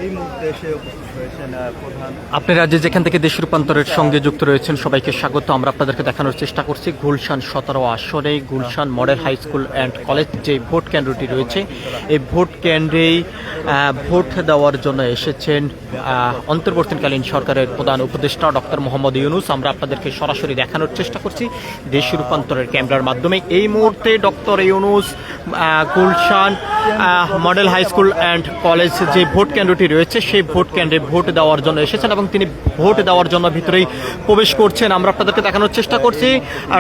এই মুহূর্তে এসে উপস্থিত হয়েছেন প্রধান। আপনি রাজ্যে যেখান থেকে দেশ রূপান্তরের সঙ্গে যুক্ত রয়েছেন সবাইকে স্বাগত। আমরা আপনাদেরকে দেখানোর চেষ্টা করছি গুলশান 17 আসনে Gulshan model high school and college যে ভোট কেন্দ্রটি রয়েছে, এই ভোট কেন্দ্রেই ভোট দেওয়ার জন্য এসেছেন অন্তর্বর্তীকালীন সরকারের প্রধান উপদেষ্টা ডক্টর মোহাম্মদ ইউনূস। আমরা আপনাদেরকে সরাসরি দেখানোর চেষ্টা করছি দেশ রূপান্তরের ক্যামেরার মাধ্যমে। এই মুহূর্তে doctor Yunus Gulshan model high school and college যে ভোট কেন্দ্রটি রয়েছে সেই ভোট কেন্দ্রে ভোট দেওয়ার জন্য এসেছেন এবং তিনি ভোট দেওয়ার জন্য ভিতরেই প্রবেশ করছেন। আমরা আপনাদেরকে দেখানোর চেষ্টা করছি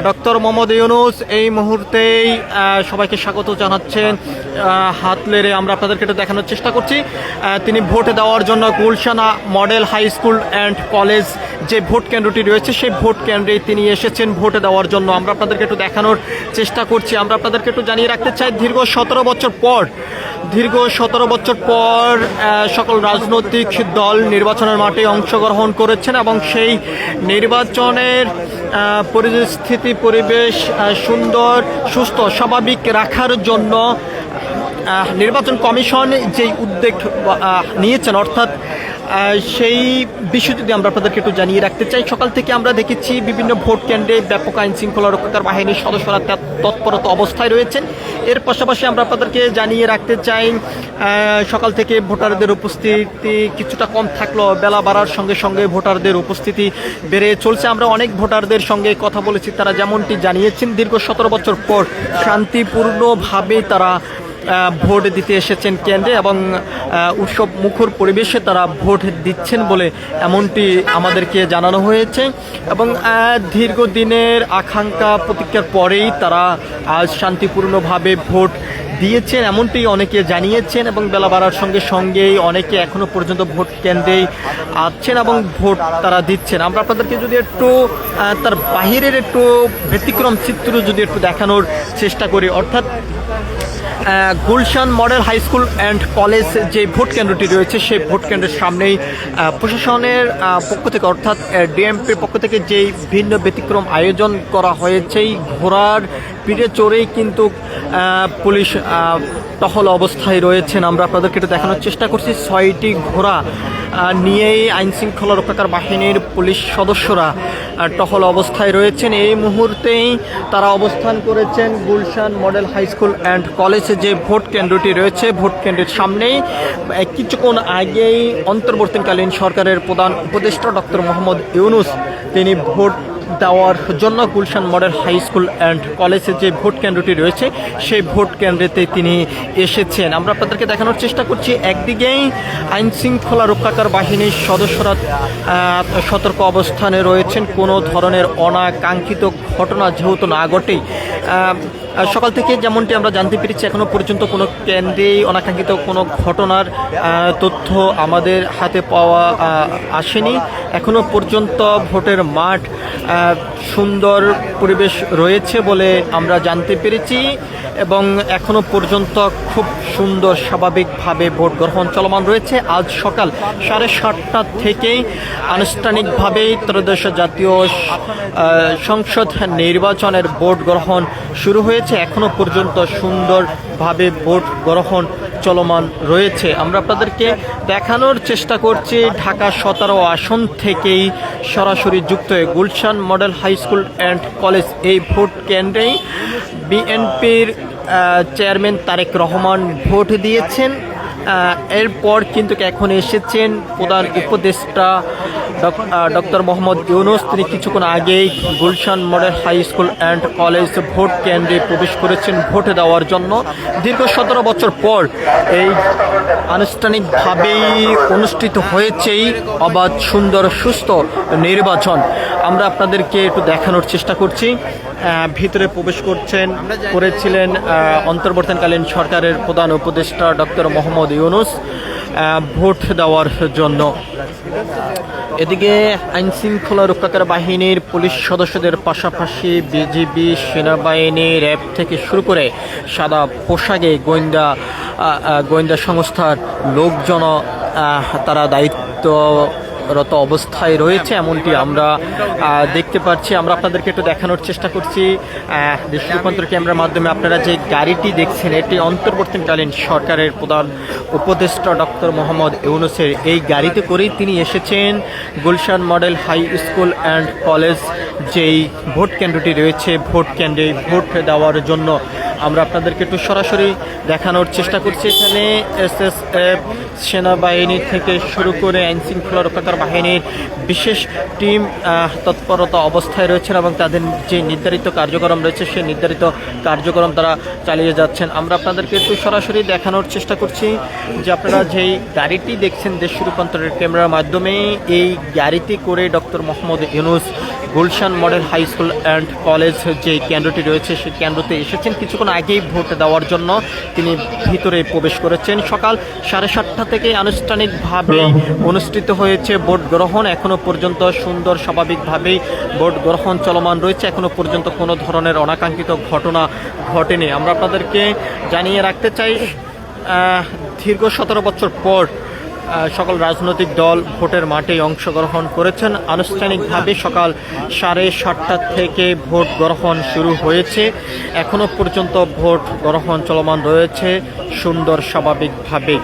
ডক্টর মোহাম্মদ ইউনূস এই মুহূর্তেই সবাইকে স্বাগত জানাচ্ছেন হাত লেড়ে। আমরা আপনাদেরকে এটা দেখানোর চেষ্টা করছি তিনি ভোট দেওয়ার জন্য Gulshan model high school and college যে ভোট কেন্দ্রটি রয়েছে সেই ভোট কেন্দ্রে তিনি এসেছেন ভোট দেওয়ার জন্য। আমরা আপনাদেরকে একটু দেখানোর চেষ্টা করছি। আমরা আপনাদেরকে একটু জানিয়ে রাখতে চাই দীর্ঘ 17 বছর পর সকল রাজনৈতিক দল নির্বাচনের মাঠে অংশগ্রহণ করেছেন এবং সেই নির্বাচনের পরিবেশ সুন্দর সুস্থ স্বাভাবিক রাখার জন্য নির্বাচন কমিশন যেই উদ্যোগ নিয়েছেন, অর্থাৎ সেই বিষয়টি যদি আমরা আপনাদেরকে একটু জানিয়ে রাখতে চাই। সকাল থেকে আমরা দেখেছি বিভিন্ন ভোট কেন্দ্রে ব্যাপক আইন শৃঙ্খলা রক্ষাকার বাহিনীর সদস্যরা তৎপরতা অবস্থায় রয়েছেন। এর পাশাপাশি আমরা আপনাদেরকে জানিয়ে রাখতে চাই সকাল থেকে ভোটারদের উপস্থিতি কিছুটা কম থাকলেও বেলা বাড়ার সঙ্গে সঙ্গে ভোটারদের উপস্থিতি বেড়ে চলছে। আমরা অনেক ভোটারদের সঙ্গে কথা বলেছি, তারা যেমনটি জানিয়েছেন দীর্ঘ 17 বছর পর শান্তিপূর্ণভাবে তারা ভোট দিতে এসেছেন কেন্দ্রে এবং উৎসব মুখর পরিবেশে তারা ভোট দিচ্ছেন বলে এমনটি আমাদেরকে জানানো হয়েছে এবং দীর্ঘদিনের আকাঙ্ক্ষা প্রতীক্ষার পরেই তারা আজ শান্তিপূর্ণভাবে ভোট দিয়েছেন এমনটি অনেকে জানিয়েছেন এবং বেলা বাড়ার সঙ্গে সঙ্গেই অনেকে এখনো পর্যন্ত ভোট কেন্দ্রেই আছেন এবং ভোট তারা দিচ্ছেন। আমরা আপনাদেরকে যদি একটু তার বাহিরের একটু ব্যতিক্রম চিত্র যদি একটু দেখানোর চেষ্টা করি, অর্থাৎ Gulshan model high school and college যে ভোট কেন্দ্রটি রয়েছে সেই ভোট কেন্দ্রের সামনেই প্রশাসনের পক্ষ থেকে অর্থাৎ ডিএমপির পক্ষ থেকে যেই ভিন্ন ব্যতিক্রম আয়োজন করা হয়েছে, এই ঘোড়ার পিঠে চড়েই কিন্তু পুলিশ টহল অবস্থায় রয়েছেন। আমরা আপনাদেরকে এটা দেখানোর চেষ্টা করছি 6টি ঘোড়া নিয়েই আইন শৃঙ্খলা রক্ষাকার বাহিনীর পুলিশ সদস্যরা টহল অবস্থায় রয়েছেন। এই মুহূর্তেই তারা অবস্থান করেছেন Gulshan model high school and কলেজে যে ভোট কেন্দ্রটি রয়েছে ভোট কেন্দ্রের সামনেই। কিছুক্ষণ আগেই অন্তর্বর্তীকালীন সরকারের প্রধান উপদেষ্টা ডক্টর মোহাম্মদ ইউনূস তিনি ভোট দেওয়ার জন্য Gulshan model high school and কলেজে যে ভোট কেন্দ্রটি রয়েছে সেই ভোট কেন্দ্রেতে তিনি এসেছেন। আমরা আপনাদেরকে দেখানোর চেষ্টা করছি একদিকেই আইন শৃঙ্খলা রক্ষাকার বাহিনীর সদস্যরা সতর্ক অবস্থানে রয়েছেন, কোনো ধরনের অনাকাঙ্ক্ষিত ঘটনা যেহেতু না ঘটেই। সকাল থেকে যেমনটি আমরা জানতে পেরেছি এখনো পর্যন্ত কোনো কেন্দ্রেই অনাকাঙ্ক্ষিত কোনো ঘটনার তথ্য আমাদের হাতে পাওয়া আসেনি। এখনো পর্যন্ত ভোটের মাঠ সুন্দর পরিবেশ রয়েছে বলে আমরা জানতে পেরেছি এবং এখনো পর্যন্ত খুব সুন্দর স্বাভাবিকভাবে ভোট গ্রহণ চলমান রয়েছে। আজ সকাল 7:30 থেকেই আনুষ্ঠানিকভাবেই ত্রয়োদশ জাতীয় সংসদ নির্বাচনের ভোট গ্রহণ শুরু হয়েছে। এখনো পর্যন্ত সুন্দরভাবে ভোট গ্রহণ চলমান রয়েছে। আমরা আপনাদেরকে দেখানোর চেষ্টা করছি ঢাকা 17 আসন থেকেই সরাসরি যুক্ত হয়ে Gulshan model high school and college এই ভোট কেন্দ্রেই বিএনপির চেয়ারম্যান তারেক রহমান ভোট দিয়েছেন। এরপর কিন্তু এখন এসেছেন প্রধান উপদেষ্টা ডক্টর মোহাম্মদ ইউনূস। তিনি কিছুক্ষণ আগেই Gulshan model high school and college vote কেন্দ্রে প্রবেশ করেছেন ভোট দেওয়ার জন্য। দীর্ঘ 17 বছর পর এই আনুষ্ঠানিকভাবেই অনুষ্ঠিত হয়েছেই অবাধ সুন্দর সুস্থ নির্বাচন। আমরা আপনাদেরকে একটু দেখানোর চেষ্টা করছি। ভিতরে প্রবেশ করেছিলেন অন্তর্বর্তীকালীন সরকারের প্রধান উপদেষ্টা ডক্টর মোহাম্মদ ইউনূস ভোট দেওয়ার জন্য। এদিকে আইন শৃঙ্খলা রক্ষাকার বাহিনীর পুলিশ সদস্যদের পাশাপাশি বিজিবি, সেনাবাহিনী, র্যাব থেকে শুরু করে সাদা পোশাকে গোয়েন্দা সংস্থার লোকজন তারা দায়িত্ব ভোটরত অবস্থায় রয়েছে এমনটি আমরা দেখতে পাচ্ছি। আমরা আপনাদেরকে একটু দেখানোর চেষ্টা করছি দেশ রূপান্তর ক্যামেরার মাধ্যমে। আপনারা যে গাড়িটি দেখছেন এটি অন্তর্বর্তীকালীন সরকারের প্রধান উপদেষ্টা ডক্টর মোহাম্মদ ইউনূসের এই গাড়িতে করেই তিনি এসেছেন Gulshan model high school and college যেই ভোট কেন্দ্রটি রয়েছে ভোট কেন্দ্রে ভোট দেওয়ার জন্য। আমরা আপনাদেরকে একটু সরাসরি দেখানোর চেষ্টা করছি। এখানে SSF সেনাবাহিনী থেকে শুরু করে আইনশৃঙ্খলা রক্ষাকার বাহিনীর বিশেষ টিম তৎপরতা অবস্থায় রয়েছেন এবং তাদের যে নির্ধারিত কার্যক্রম রয়েছে সেই নির্ধারিত কার্যক্রম তারা চালিয়ে যাচ্ছেন। আমরা আপনাদেরকে একটু সরাসরি দেখানোর চেষ্টা করছি যে আপনারা যেই গাড়িটি দেখছেন দেশ রূপান্তরের ক্যামেরার মাধ্যমে, এই গাড়িতে করে doctor Mohammad Yunus Gulshan model high school and college যে কেন্দ্রটি রয়েছে সেই কেন্দ্রতে এসেছেন। কিছুক্ষণ আগেই ভোট দেওয়ার জন্য তিনি ভিতরে প্রবেশ করেছেন। সকাল 7:30 থেকে আনুষ্ঠানিকভাবে অনুষ্ঠিত হয়েছে ভোট গ্রহণ। এখনো পর্যন্ত সুন্দর স্বাভাবিকভাবেই ভোট গ্রহণ চলমান রয়েছে। এখনো পর্যন্ত কোনো ধরনের অনাকাঙ্ক্ষিত ঘটনা ঘটেনি। আমরা আপনাদেরকে জানিয়ে রাখতে চাই দীর্ঘ 17 বছর পর সকল রাজনৈতিক দল ভোটের মাঠে অংশগ্রহণ করেছেন। আনুষ্ঠানিকভাবে সকাল 7:30 থেকে ভোট গ্রহণ শুরু হয়েছে। এখনো পর্যন্ত ভোট গ্রহণ চলমান রয়েছে সুন্দর স্বাভাবিকভাবে।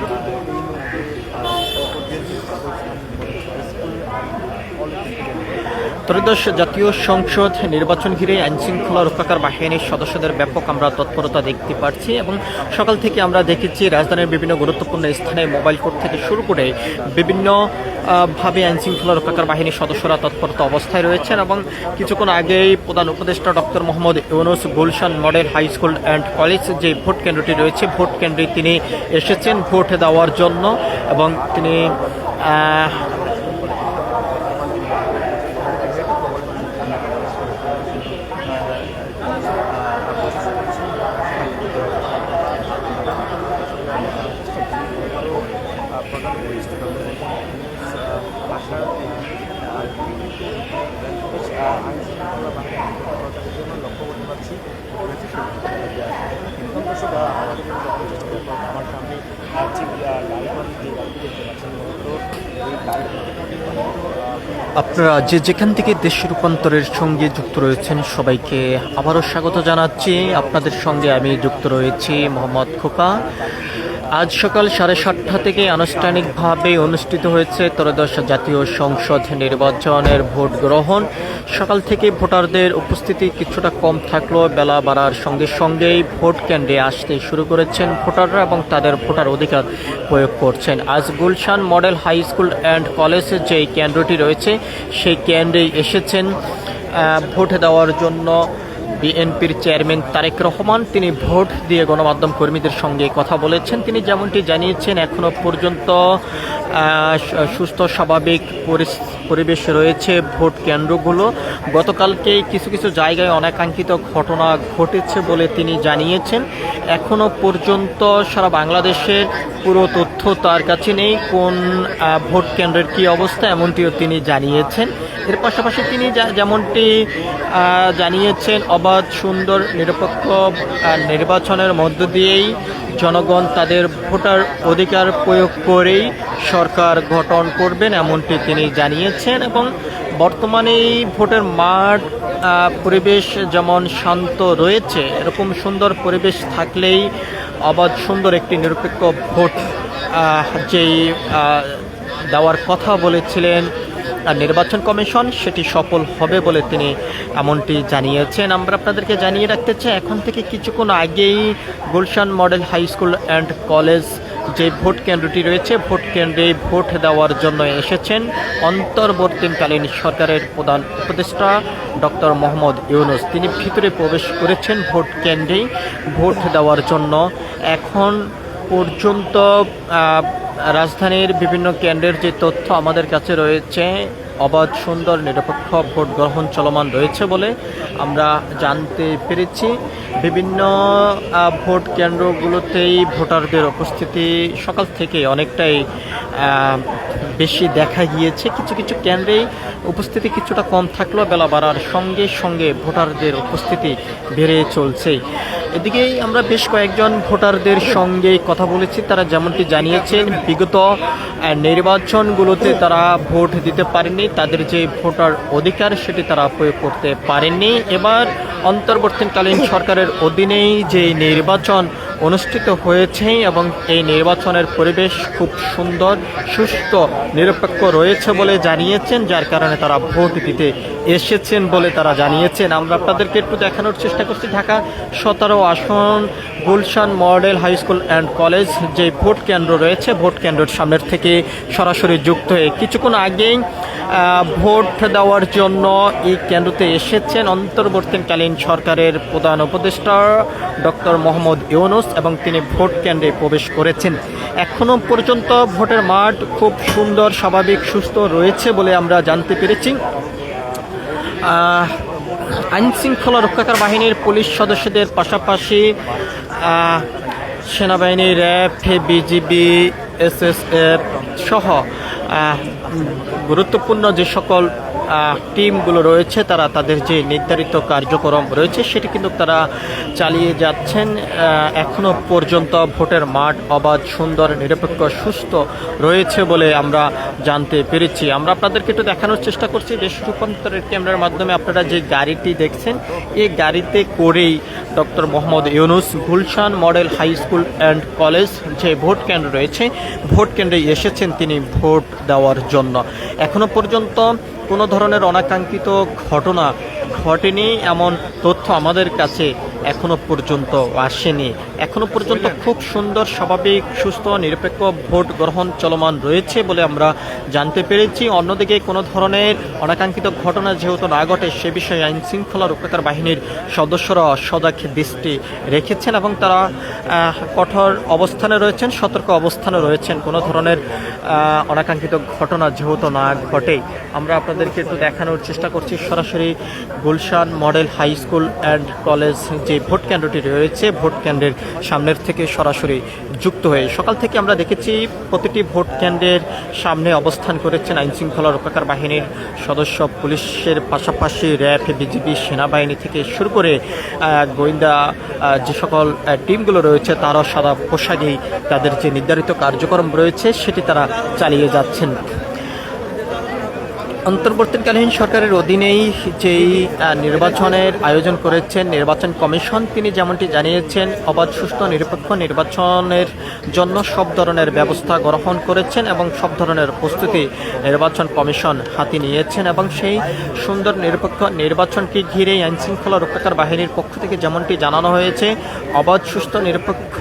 ত্রয়োদশ জাতীয় সংসদ নির্বাচন ঘিরে আইনশৃঙ্খলা রক্ষাকার বাহিনীর সদস্যদের ব্যাপক আমরা তৎপরতা দেখতে পাচ্ছি এবং সকাল থেকে আমরা দেখেছি রাজধানীর বিভিন্ন গুরুত্বপূর্ণ স্থানে মোবাইল কোর্ট থেকে শুরু করে বিভিন্ন ভাবে আইনশৃঙ্খলা রক্ষাকার বাহিনীর সদস্যরা তৎপরতা অবস্থায় রয়েছেন এবং কিছুক্ষণ আগেই প্রধান উপদেষ্টা doctor Mohammad Yunus Gulshan model high school and college যে ভোট কেন্দ্রটি রয়েছে ভোট কেন্দ্রে তিনি এসেছেন ভোট দেওয়ার জন্য এবং তিনি আপনারা যে যেখান থেকে দেশ রূপান্তরের সঙ্গে যুক্ত রয়েছেন সবাইকে আবারও স্বাগত জানাচ্ছি। আপনাদের সঙ্গে আমি যুক্ত রয়েছি মোহাম্মদ খোকা। আজ সকাল 7:30 থেকে আনুষ্ঠানিকভাবে অনুষ্ঠিত হয়েছে ত্রয়োদশ জাতীয় সংসদ নির্বাচনের ভোট গ্রহণ। সকাল থেকে ভোটারদের উপস্থিতি কিছুটা কম থাকলেও বেলা বাড়ার সঙ্গে সঙ্গেই ভোট কেন্দ্রে আসতে শুরু করেছেন ভোটাররা এবং তাদের ভোটার অধিকার প্রয়োগ করছেন। আজ Gulshan model high school and কলেজে যে কেন্দ্রটি রয়েছে সেই কেন্দ্রেই এসেছেন ভোট দেওয়ার জন্য বিএনপির চেয়ারম্যান তারেক রহমান। তিনি ভোট দিয়ে গণমাধ্যম কর্মীদের সঙ্গে কথা বলেছেন। তিনি যেমনটি জানিয়েছেন এখনো পর্যন্ত সুস্থ স্বাভাবিক পরিবেশ রয়েছে ভোট কেন্দ্রগুলো। গতকালকে কিছু কিছু জায়গায় অনাকাঙ্ক্ষিত ঘটনা ঘটেছে বলে তিনি জানিয়েছেন। এখনো পর্যন্ত সারা বাংলাদেশের পুরো তথ্য তার কাছে নেই কোন ভোট কেন্দ্রের কী অবস্থা এমনটিও তিনি জানিয়েছেন। এর পাশাপাশি তিনি যেমনটি জানিয়েছেন অবাধ সুন্দর নিরপেক্ষ নির্বাচনের মধ্য দিয়েই জনগণ তাদের ভোটার অধিকার প্রয়োগ করেই সরকার গঠন করবেন এমনটি তিনি জানিয়েছেন এবং বর্তমানে এই ভোটের মাঠ পরিবেশ যেমন শান্ত রয়েছে এরকম সুন্দর পরিবেশ থাকলেই অবাধ সুন্দর একটি নিরপেক্ষ ভোট যেই দেওয়ার কথা বলেছিলেন নির্বাচন কমিশন সেটি সফল হবে বলে তিনি এমনটি জানিয়েছেন। আমরা আপনাদেরকে জানিয়ে রাখতে চাই এখন থেকে কিছুক্ষণ আগেই Gulshan model high school and college যে ভোট কেন্দ্রটি রয়েছে ভোট কেন্দ্রে ভোট দেওয়ার জন্য এসেছেন অন্তর্বর্তীকালীন সরকারের প্রধান উপদেষ্টা ডক্টর মোহাম্মদ ইউনূস। তিনি ভিতরে প্রবেশ করেছেন ভোট কেন্দ্রে ভোট দেওয়ার জন্য। এখন পর্যন্ত রাজধানীর বিভিন্ন কেন্দ্রের যে তথ্য আমাদের কাছে রয়েছে অবাধ সুন্দর নিরপেক্ষ ভোট গ্রহণ চলমান রয়েছে বলে আমরা জানতে পেরেছি। বিভিন্ন ভোট কেন্দ্রগুলোতেই ভোটারদের উপস্থিতি সকাল থেকে অনেকটাই বেশি দেখা গিয়েছে। কিছু কিছু কেন্দ্রেই উপস্থিতি কিছুটা কম থাকলেও বেলা বাড়ার সঙ্গে সঙ্গে ভোটারদের উপস্থিতি বেড়ে চলছে। এদিকেই আমরা বেশ কয়েকজন ভোটারদের সঙ্গে কথা বলেছি, তারা যেমনটি জানিয়েছেন বিগত নির্বাচনগুলোতে তারা ভোট দিতে পারেননি, তাদের যে ভোটার অধিকার সেটি তারা প্রয়োগ করতে পারেননি। এবার অন্তর্বর্তীকালীন সরকারের অধীনেই যে নির্বাচন অনুষ্ঠিত হয়েছে এবং এই নির্বাচনের পরিবেশ খুব সুন্দর, সুস্থ, নিরপেক্ষ রয়েছে বলে জানিয়েছেন, যার কারণে তারা ভোট দিতে এসেছেন বলে তারা জানিয়েছেন। আমরা আপনাদেরকে একটু দেখানোর চেষ্টা করছি ঢাকা 17 আসন Gulshan model high school and college যে ভোট কেন্দ্র রয়েছে, ভোট কেন্দ্রের সামনের থেকে সরাসরি যুক্ত হয়ে কিছুক্ষণ আগেই ভোট দেওয়ার জন্য এই কেন্দ্রতে এসেছেন অন্তর্বর্তীকালীন সরকারের প্রধান উপদেষ্টা ডক্টর মোহাম্মদ ইউনূস এবং তিনি ভোট কেন্দ্রে প্রবেশ করেছেন। এখনও পর্যন্ত ভোটের মাঠ খুব সুন্দর, স্বাভাবিক, সুস্থ রয়েছে বলে আমরা জানতে পেরেছি। আইন শৃঙ্খলা রক্ষাকারী বাহিনীর পুলিশ সদস্যদের পাশাপাশি সেনাবাহিনী, র্যাব, বিজিবি, এসএসএফ সহ গুরুত্বপূর্ণ যে সকল টিমগুলো রয়েছে তারা তাদের যে নির্ধারিত কার্যক্রম রয়েছে সেটি কিন্তু তারা চালিয়ে যাচ্ছেন। এখনো পর্যন্ত ভোটের মাঠ অবাধ, সুন্দর, নিরপেক্ষ, সুস্থ রয়েছে বলে আমরা জানতে পেরেছি। আমরা আপনাদেরকে একটু দেখানোর চেষ্টা করছি দেশ রূপান্তরের ক্যামেরার মাধ্যমে। আপনারা যে গাড়িটি দেখছেন এই গাড়িতে করেই doctor Mohammad Yunus Gulshan model high school and college যে ভোট কেন্দ্র রয়েছে ভোট কেন্দ্রে এসেছেন তিনি ভোট দেওয়ার জন্য। এখনো পর্যন্ত কোনো ধরনের অনাকাঙ্ক্ষিত ঘটনা ঘটেনি এমন তথ্য আমাদের কাছে এখনো পর্যন্ত আসেনি। এখনো পর্যন্ত খুব সুন্দর, স্বাভাবিক, সুস্থ, নিরপেক্ষ ভোট গ্রহণ চলমান রয়েছে বলে আমরা জানতে পেরেছি। অন্যদিকে কোনো ধরনের অনাকাঙ্ক্ষিত ঘটনা যেহেতু না ঘটে সে বিষয়ে আইন শৃঙ্খলা রক্ষাকারী বাহিনীর সদস্যরা সজাগ দৃষ্টি রেখেছেন এবং তারা কঠোর অবস্থানে রয়েছেন, সতর্ক অবস্থানে রয়েছেন। কোনো ধরনের অনাকাঙ্ক্ষিত ঘটনা যেহেতু না ঘটে আমরা আপনাদেরকে একটু দেখানোর চেষ্টা করছি সরাসরি Gulshan model high school and college যে ভোট কেন্দ্রটি রয়েছে ভোট কেন্দ্রের সামনের থেকে সরাসরি যুক্ত হয়ে। সকাল থেকে আমরা দেখেছি প্রতিটি ভোট কেন্দ্রের সামনে অবস্থান করেছেন আইন শৃঙ্খলা রক্ষাকারী বাহিনীর সদস্য, পুলিশের পাশাপাশি র্যাব, বিজিবি, সেনাবাহিনী থেকে শুরু করে গোয়েন্দা যে সকল টিমগুলো রয়েছে তারাও সাদা পোশাকেই তাদের যে নির্ধারিত কার্যক্রম রয়েছে সেটি তারা চালিয়ে যাচ্ছেন। অন্তর্বর্তীকালীন সরকারের অধীনেই যেই নির্বাচনের আয়োজন করেছেন নির্বাচন কমিশন, তিনি যেমনটি জানিয়েছেন অবাধ, সুষ্ঠু, নিরপেক্ষ নির্বাচনের জন্য সব ধরনের ব্যবস্থা গ্রহণ করেছেন এবং সব ধরনের প্রস্তুতি নির্বাচন কমিশন হাতে নিয়েছেন এবং সেই সুন্দর নিরপেক্ষ নির্বাচনকে ঘিরেই আইন শৃঙ্খলা রক্ষাকারী বাহিনীর পক্ষ থেকে যেমনটি জানানো হয়েছে অবাধ, সুষ্ঠু, নিরপেক্ষ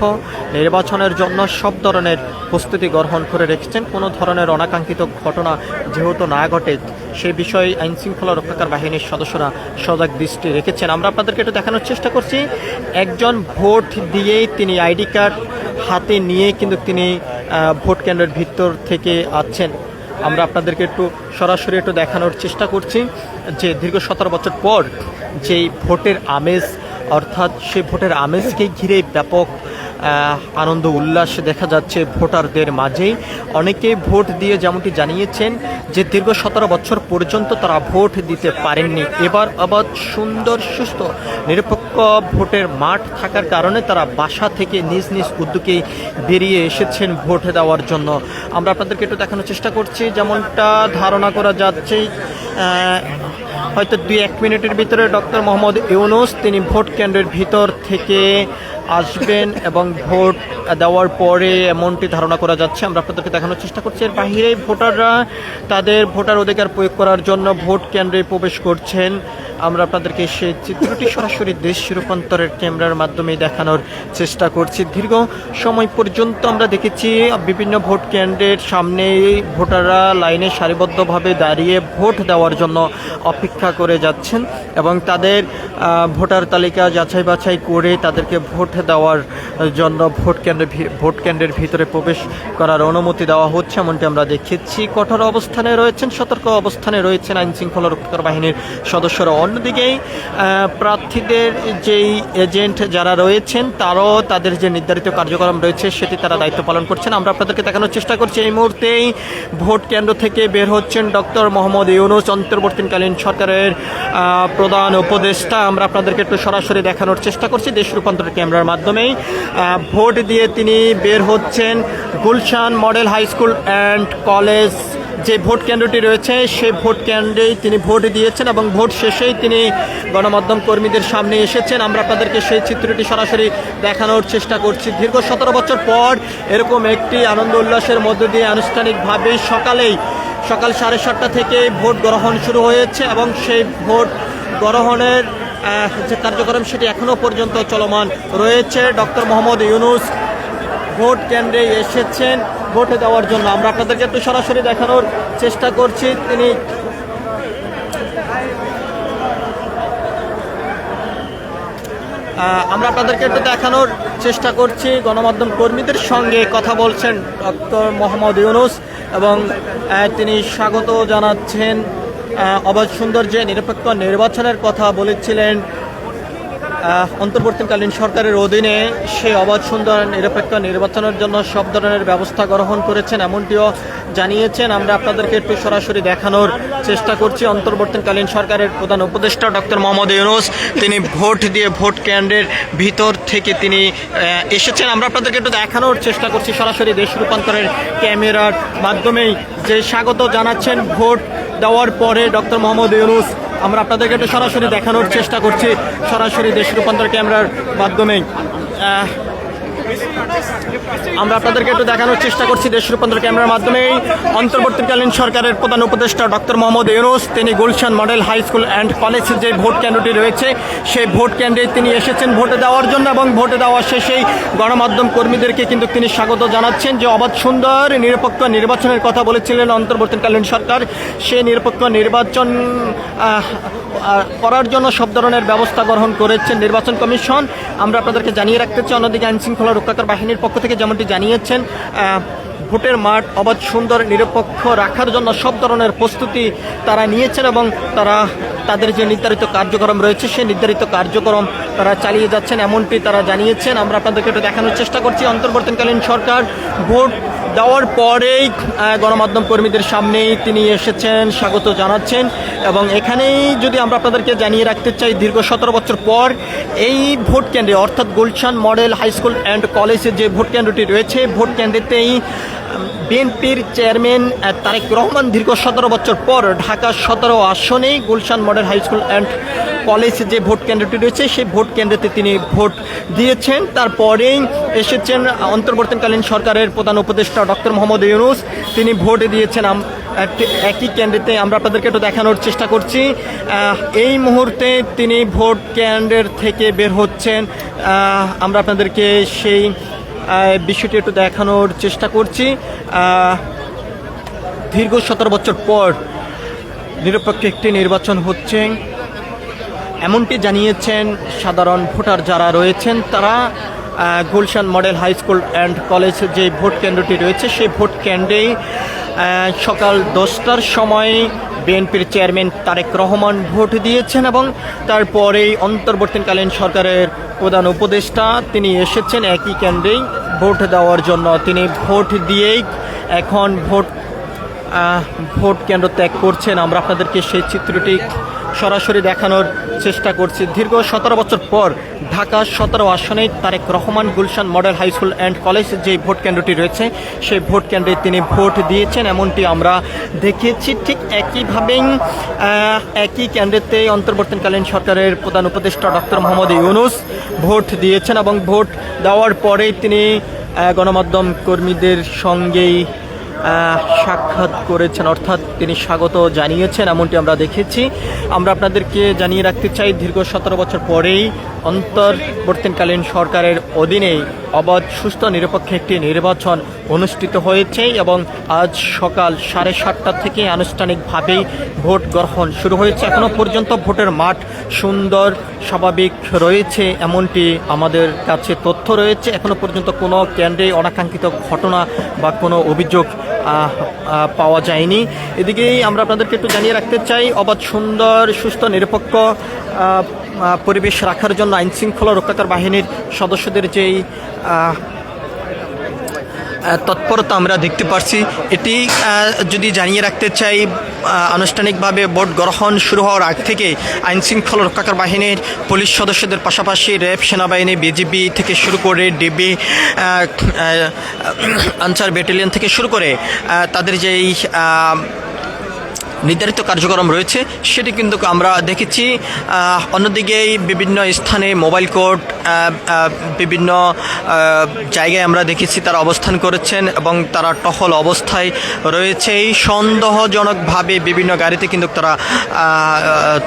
নির্বাচনের জন্য সব ধরনের প্রস্তুতি গ্রহণ করে রেখেছেন। কোনো ধরনের অনাকাঙ্ক্ষিত ঘটনা যেহেতু না ঘটে সে বিষয়ে আইন শৃঙ্খলা রক্ষাকারী বাহিনীর সদস্যরা সজাগ দৃষ্টি রেখেছেন। আমরা আপনাদেরকে একটু দেখানোর চেষ্টা করছি একজন ভোট দিয়েই তিনি আইডি কার্ড হাতে নিয়ে কিন্তু তিনি ভোট কেন্দ্রের ভিতর থেকে আছেন। আমরা আপনাদেরকে একটু সরাসরি একটু দেখানোর চেষ্টা করছি যে দীর্ঘ 17 বছর পর যেই ভোটের আমেজ, অর্থাৎ সেই ভোটের আমেজকে ঘিরে ব্যাপক আনন্দ উল্লাস দেখা যাচ্ছে ভোটারদের মাঝেই। অনেকেই ভোট দিয়ে যেমনটি জানিয়েছেন যে দীর্ঘ 17 বছর পর্যন্ত তারা ভোট দিতে পারেননি। এবার আবার সুন্দর, সুস্থ, নিরপেক্ষ ভোটের মাঠ থাকার কারণে তারা বাসা থেকে নিজ নিজ উদ্যোগেই বেরিয়ে এসেছেন ভোট দেওয়ার জন্য। আমরা আপনাদেরকে একটু দেখানোর চেষ্টা করছি যেমনটা ধারণা করা যাচ্ছে হয়তো 2-1 মিনিটের ভিতরে ডক্টর মোহাম্মদ ইউনূস তিনি ভোট কেন্দ্রের ভিতর থেকে আসবেন এবং ভোট দেওয়ার পরে এমনটি ধারণা করা যাচ্ছে। আমরা আপনাদেরকে দেখানোর চেষ্টা করছি এর বাহিরে ভোটাররা তাদের ভোটার অধিকার প্রয়োগ করার জন্য ভোট কেন্দ্রে প্রবেশ করছেন। আমরা আপনাদেরকে সেই চিত্রটি সরাসরি দেশ রূপান্তরের ক্যামেরার মাধ্যমে দেখানোর চেষ্টা করছি। দীর্ঘ সময় পর্যন্ত আমরা দেখেছি বিভিন্ন ভোট কেন্দ্রের সামনে ভোটাররা লাইনে সারিবদ্ধভাবে দাঁড়িয়ে ভোট দেওয়ার জন্য অপেক্ষা করে যাচ্ছেন এবং তাদের ভোটার তালিকা যাচাই বাছাই করে তাদেরকে ভোট দেওয়ার জন্য ভোট কেন্দ্রের ভিতরে প্রবেশ করার অনুমতি দেওয়া হচ্ছে এমনটি আমরা দেখেছি। কঠোর অবস্থানে রয়েছেন, সতর্ক অবস্থানে রয়েছেন আইন শৃঙ্খলা রক্ষাকারী বাহিনীর সদস্যরা। অন্যদিকেই প্রার্থীদের যেই এজেন্ট যারা রয়েছেন তারাও তাদের যে নির্ধারিত কার্যক্রম রয়েছে সেটি তারা দায়িত্ব পালন করছেন। আমরা আপনাদেরকে দেখানোর চেষ্টা করছি এই মুহূর্তেই ভোট কেন্দ্র থেকে বের হচ্ছেন ডক্টর মোহাম্মদ ইউনূস, অন্তর্বর্তীকালীন সরকারের প্রধান উপদেষ্টা। আমরা আপনাদেরকে একটু সরাসরি দেখানোর চেষ্টা করছি দেশ রূপান্তর ক্যামেরার মাধ্যমেই। ভোট দিয়ে তিনি বের হচ্ছেন Gulshan model high school and college যে ভোট কেন্দ্রটি রয়েছে সেই ভোট কেন্দ্রেই তিনি ভোট দিয়েছেন এবং ভোট শেষেই তিনি গণমাধ্যম কর্মীদের সামনে এসেছেন। আমরা আপনাদেরকে সেই চিত্রটি সরাসরি দেখানোর চেষ্টা করছি। দীর্ঘ 17 বছর পর এরকম একটি আনন্দ উল্লাসের মধ্য দিয়ে আনুষ্ঠানিকভাবে সকাল 7:30 থেকে ভোট গ্রহণ শুরু হয়েছে এবং সেই ভোট গ্রহণের যে কার্যক্রম সেটি এখনও পর্যন্ত চলমান রয়েছে। ডক্টর মোহাম্মদ ইউনূস ভোট কেন্দ্রে এসেছেন ভোটে দেওয়ার জন্য। আমরা আপনাদেরকে একটু সরাসরি দেখানোর চেষ্টা করছি। আমরা আপনাদেরকে একটু দেখানোর চেষ্টা করছি গণমাধ্যম কর্মীদের সঙ্গে কথা বলছেন ডক্টর মোহাম্মদ ইউনূস এবং তিনি স্বাগত জানাচ্ছেন অবাধ সুন্দর যে নিরপেক্ষ নির্বাচনের কথা বলেছিলেন অন্তর্বর্তীকালীন সরকারের অধীনে সেই অবাধ সুন্দর নিরপেক্ষ নির্বাচনের জন্য সব ধরনের ব্যবস্থা গ্রহণ করেছেন এমনটিও জানিয়েছেন। আমরা আপনাদেরকে একটু সরাসরি দেখানোর চেষ্টা করছি। অন্তর্বর্তীকালীন সরকারের প্রধান উপদেষ্টা ডক্টর মোহাম্মদ ইউনূস তিনি ভোট দিয়ে ভোট কেন্দ্রের ভিতর থেকে তিনি এসেছেন। আমরা আপনাদেরকে একটু দেখানোর চেষ্টা করছি সরাসরি দেশ রূপান্তরের ক্যামেরার মাধ্যমেই যে স্বাগত জানাচ্ছেন ভোট দেওয়ার পরে ডক্টর মোহাম্মদ ইউনূস। আমরা আপনাদেরকে একটু সরাসরি দেখানোর চেষ্টা করছি সরাসরি দেশ রূপান্তর ক্যামেরার মাধ্যমে। আমরা আপনাদেরকে একটু দেখানোর চেষ্টা করছি দেশ রূপান্তর ক্যামেরার মাধ্যমে। অন্তর্বর্তীকালীন সরকারের প্রধান উপদেষ্টা ডক্টর মোহাম্মদ ইউনূস তিনি Gulshan model high school and college যে ভোট কেন্দ্রটি রয়েছে সেই ভোট কেন্দ্রে তিনি এসেছেন ভোটে দেওয়ার জন্য এবং ভোটে দেওয়া শেষেই গণমাধ্যম কর্মীদেরকে কিন্তু তিনি স্বাগত জানাচ্ছেন। যে অবাধ সুন্দর নিরপেক্ষ নির্বাচনের কথা বলেছিলেন অন্তর্বর্তীকালীন সরকার সেই নিরপেক্ষ নির্বাচন করার জন্য সব ধরনের ব্যবস্থা গ্রহণ করেছেন নির্বাচন কমিশন। আমরা আপনাদেরকে জানিয়ে রাখতে চাই অন্যদিকে আইনশৃঙ্খলা রক্ষাকারী বাহিনীর পক্ষ থেকে যেমনটি জানিয়েছেন ভোটের মাঠ অবাধ সুন্দর নিরপেক্ষ রাখার জন্য সব ধরনের প্রস্তুতি তারা নিয়েছেন এবং তাদের যে নির্ধারিত কার্যক্রম রয়েছে সেই নির্ধারিত কার্যক্রম তারা চালিয়ে যাচ্ছেন এমনটি তারা জানিয়েছেন। আমরা আপনাদেরকে একটু দেখানোর চেষ্টা করছি অন্তর্বর্তীকালীন সরকার ভোট দেওয়ার পরেই গণমাধ্যম কর্মীদের সামনেই তিনি এসেছেন স্বাগত জানাচ্ছেন এবং এখানেই যদি আমরা আপনাদেরকে জানিয়ে রাখতে চাই দীর্ঘ 17 বছর পর এই ভোট কেন্দ্রে অর্থাৎ Gulshan model high school and কলেজের যে ভোট কেন্দ্রটি রয়েছে ভোট কেন্দ্রেতেই বিএনপির চেয়ারম্যান তারেক রহমান দীর্ঘ 17 বছর পর ঢাকা 17 আসনেই Gulshan model high school and college যে ভোট কেন্দ্রটি রয়েছে সেই ভোট কেন্দ্রতে তিনি ভোট দিয়েছেন। তারপরেই এসেছেন অন্তর্বর্তীকালীন সরকারের প্রধান উপদেষ্টা ডক্টর মোহাম্মদ ইউনূস তিনি ভোট দিয়েছেন একই কেন্দ্রেতে। আমরা আপনাদেরকে একটু দেখানোর চেষ্টা করছি এই মুহূর্তে তিনি ভোট কেন্দ্রের থেকে বের হচ্ছেন। আমরা আপনাদেরকে সেই বিষয়টি একটু দেখানোর চেষ্টা করছি। দীর্ঘ 17 বছর পর নিরপেক্ষ একটি নির্বাচন হচ্ছে এমনটি জানিয়েছেন সাধারণ ভোটার যারা রয়েছেন তারা। Gulshan model high school and college যে ভোট কেন্দ্রটি রয়েছে সেই ভোট কেন্দ্রেই সকাল 10টার সময় বিএনপির চেয়ারম্যান তারেক রহমান ভোট দিয়েছেন এবং তারপরেই অন্তর্বর্তীকালীন সরকারের প্রধান উপদেষ্টা তিনি এসেছেন একই কেন্দ্রেই ভোট দেওয়ার জন্য। তিনি ভোট দিয়েই এখন ভোট কেন্দ্র ত্যাগ করছেন। আমরা আপনাদেরকে সেই চিত্রটি সরাসরি দেখানোর চেষ্টা করছি। দীর্ঘ 17 বছর পর ঢাকা 17 আসনে Tarek Rahman Gulshan model high school and college যে ভোট কেন্দ্রটি রয়েছে সেই ভোট কেন্দ্রে তিনি ভোট দিয়েছেন এমনটি আমরা দেখিয়েছি। ঠিক একইভাবেই একই কেন্দ্রেতে অন্তর্বর্তীকালীন সরকারের প্রধান উপদেষ্টা ডক্টর মোহাম্মদ ইউনূস ভোট দিয়েছেন এবং ভোট দেওয়ার পরেই তিনি গণমাধ্যম কর্মীদের সঙ্গেই সাক্ষাৎ করেছেন অর্থাৎ তিনি স্বাগত জানিয়েছেন এমনটি আমরা দেখেছি। আমরা আপনাদেরকে জানিয়ে রাখতে চাই দীর্ঘ 17 বছর পরেই অন্তর্বর্তীকালীন সরকারের অধীনেই অবাধ সুস্থ নিরপেক্ষ একটি নির্বাচন অনুষ্ঠিত হয়েছে এবং আজ সকাল 7:30 থেকে আনুষ্ঠানিকভাবেই ভোট গ্রহণ শুরু হয়েছে। এখনও পর্যন্ত ভোটের মাঠ সুন্দর স্বাভাবিক রয়েছে এমনটি আমাদের কাছে তথ্য রয়েছে। এখনও পর্যন্ত কোনো কেন্দ্রে অনাকাঙ্ক্ষিত ঘটনা বা কোনো অভিযোগ পাওয়া যায়নি। এদিকেই আমরা আপনাদেরকে একটু জানিয়ে রাখতে চাই, অবাধ সুন্দর সুস্থ নিরপেক্ষ পরিবেশ রাখার জন্য আইনশৃঙ্খলা রক্ষাকারী বাহিনীর সদস্যদের যেই তৎপরতা আমরা দেখতে পাচ্ছি, এটি যদি জানিয়ে রাখতে চাই, আনুষ্ঠানিকভাবে ভোট গ্রহণ শুরু হওয়ার আগ থেকে আইনশৃঙ্খলা রক্ষাকারী বাহিনীর পুলিশ সদস্যদের পাশাপাশি র্যাব, সেনাবাহিনী, বিজিবি থেকে শুরু করে ডিবি, আনসার ব্যাটালিয়ন থেকে শুরু করে তাদের যেই নির্ধারিত কার্যক্রম রয়েছে সেটি কিন্তু আমরা দেখেছি। অন্যদিকে বিভিন্ন স্থানে মোবাইল কোর্ট, বিভিন্ন জায়গায় আমরা দেখেছি তারা অবস্থান করেছেন এবং তারা টহল অবস্থায় রয়েছে। সন্দেহজনকভাবে বিভিন্ন গাড়িতে কিন্তু তারা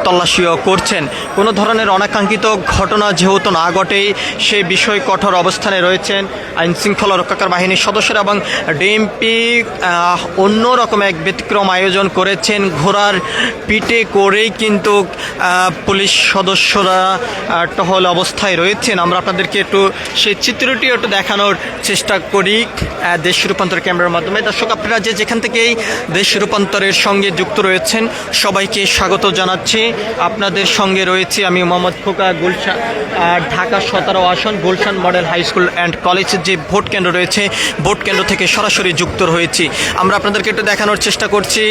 তল্লাশিও করছেন। কোনো ধরনের অনাকাঙ্ক্ষিত ঘটনা যেহেতু না ঘটে সে বিষয়ে কঠোর অবস্থানে রয়েছেন আইনশৃঙ্খলা রক্ষাকারী বাহিনীর সদস্যরা। এবং ডিএমপি অন্যরকম এক ব্যতিক্রম আয়োজন করেছেন, ঘোড়ার পিঠে করেই কিন্তু পুলিশ সদস্যরা টহল অবস্থায় রয়েছেন। আমরা আপনাদেরকে একটু সেই চিত্রটি একটু দেখানোর চেষ্টা করি দেশ রূপান্তর ক্যামেরার মাধ্যমে। দর্শক, আপনারা যেখান থেকেই দেশ রূপান্তরের সঙ্গে যুক্ত রয়েছেন সবাইকে স্বাগত জানাচ্ছি। আপনাদের সঙ্গে রয়েছে আমি মোহাম্মদ খোকা। গুলশান, ঢাকা 17 আসন Gulshan model high school and কলেজের যে ভোট কেন্দ্র রয়েছে, ভোট কেন্দ্র থেকে সরাসরি যুক্ত হয়েছি। আমরা আপনাদেরকে একটু দেখানোর চেষ্টা করছি,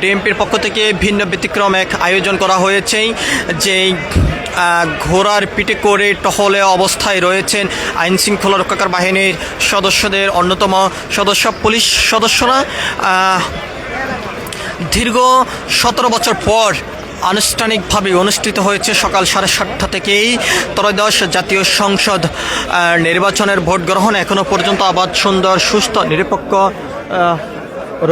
ডিএমপির পক্ষ থেকে ভিন্ন ব্যতিক্রম এক আয়োজন করা হয়েছে, যে ঘোড়ার পিঠে করে টহলে অবস্থায় রয়েছেন আইনশৃঙ্খলা রক্ষাকারী বাহিনীর সদস্যদের অন্যতম সদস্য পুলিশ সদস্যরা। দীর্ঘ 17 বছর পর আনুষ্ঠানিকভাবে অনুষ্ঠিত হয়েছে সকাল 7:30 থেকেই ত্রয়োদশ জাতীয় সংসদ নির্বাচনের ভোট গ্রহণ। এখনও পর্যন্ত আবাদ সুন্দর সুস্থ নিরপেক্ষ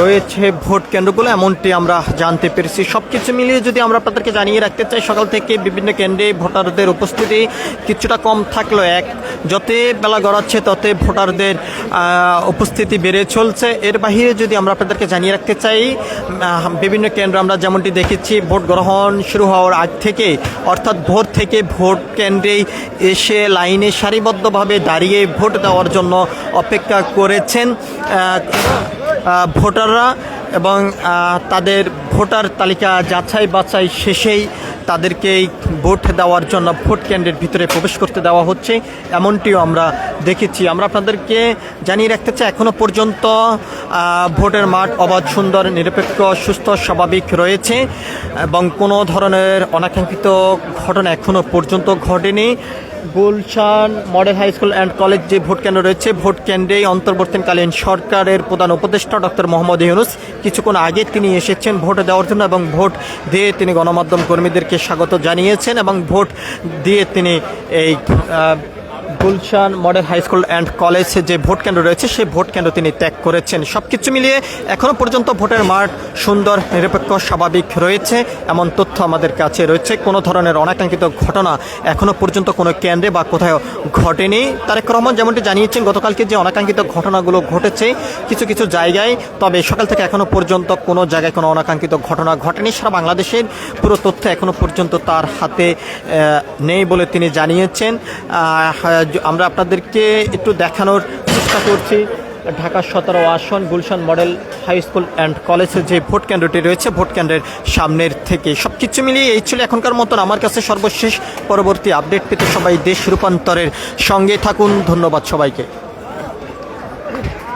রয়েছে ভোট কেন্দ্রগুলো, এমনটি আমরা জানতে পেরেছি। সব কিছু মিলিয়ে যদি আমরা আপনাদেরকে জানিয়ে রাখতে চাই, সকাল থেকে বিভিন্ন কেন্দ্রে ভোটারদের উপস্থিতি কিছুটা কম থাকলেও যত বেলা গড়াচ্ছে তত ভোটারদের উপস্থিতি বেড়ে চলছে। এর বাহিরে যদি আমরা আপনাদেরকে জানিয়ে রাখতে চাই, বিভিন্ন কেন্দ্র আমরা যেমনটি দেখেছি ভোট গ্রহণ শুরু হওয়ার আগ থেকে, অর্থাৎ ভোর থেকে ভোট কেন্দ্রে এসে লাইনে সারিবদ্ধভাবে দাঁড়িয়ে ভোট দেওয়ার জন্য অপেক্ষা করেছেন ভোটাররা এবং তাদের ভোটার তালিকা যাচাই বাছাই শেষেই তাদেরকে ভোট দেওয়ার জন্য ভোট কেন্দ্রের ভিতরে প্রবেশ করতে দেওয়া হচ্ছে, এমনটিও আমরা দেখেছি। আমরা আপনাদেরকে জানিয়ে রাখতে চাই, এখনও পর্যন্ত ভোটের মাঠ অবাধ সুন্দর নিরপেক্ষ সুস্থ স্বাভাবিক রয়েছে এবং কোনো ধরনের অনাকাঙ্ক্ষিত ঘটনা এখনও পর্যন্ত ঘটেনি। Gulshan model high school and college যে ভোট কেন্দ্র রয়েছে, ভোট কেন্দ্রেই অন্তর্বর্তীকালীন সরকারের প্রধান উপদেষ্টা ডক্টর মোহাম্মদ ইউনূস কিছুক্ষণ আগে তিনি এসেছেন ভোট দেওয়ার জন্য এবং ভোট দিয়ে তিনি গণমাধ্যম কর্মীদেরকে স্বাগত জানিয়েছেন এবং ভোট দিয়ে তিনি এই Gulshan model high school and college যে ভোট কেন্দ্র রয়েছে সেই ভোট কেন্দ্র তিনি ত্যাগ করেছেন। সব কিছু মিলিয়ে এখনও পর্যন্ত ভোটের মাঠ সুন্দর নিরপেক্ষ স্বাভাবিক রয়েছে এমন তথ্য আমাদের কাছে রয়েছে। কোনো ধরনের অনাকাঙ্ক্ষিত ঘটনা এখনও পর্যন্ত কোনো কেন্দ্রে বা কোথাও ঘটেনি। তারেক রহমান যেমনটি জানিয়েছেন, গতকালকে যে অনাকাঙ্ক্ষিত ঘটনাগুলো ঘটেছে কিছু কিছু জায়গায়, তবে সকাল থেকে এখনও পর্যন্ত কোনো জায়গায় কোনো অনাকাঙ্ক্ষিত ঘটনা ঘটেনি। সারা বাংলাদেশের পুরো তথ্য এখনও পর্যন্ত তার হাতে নেই বলে তিনি জানিয়েছেন। আমরা আপনাদেরকে একটু দেখানোর চেষ্টা করছি ঢাকা 17 আসন Gulshan model high school and কলেজের যে ভোট কেন্দ্রটি রয়েছে ভোট কেন্দ্রের সামনের থেকে। সব কিছু মিলিয়ে এই ছিল এখনকার মতন আমার কাছে সর্বশেষ। পরবর্তী আপডেট পেতে সবাই দেশ রূপান্তরের সঙ্গে থাকুন। ধন্যবাদ সবাইকে।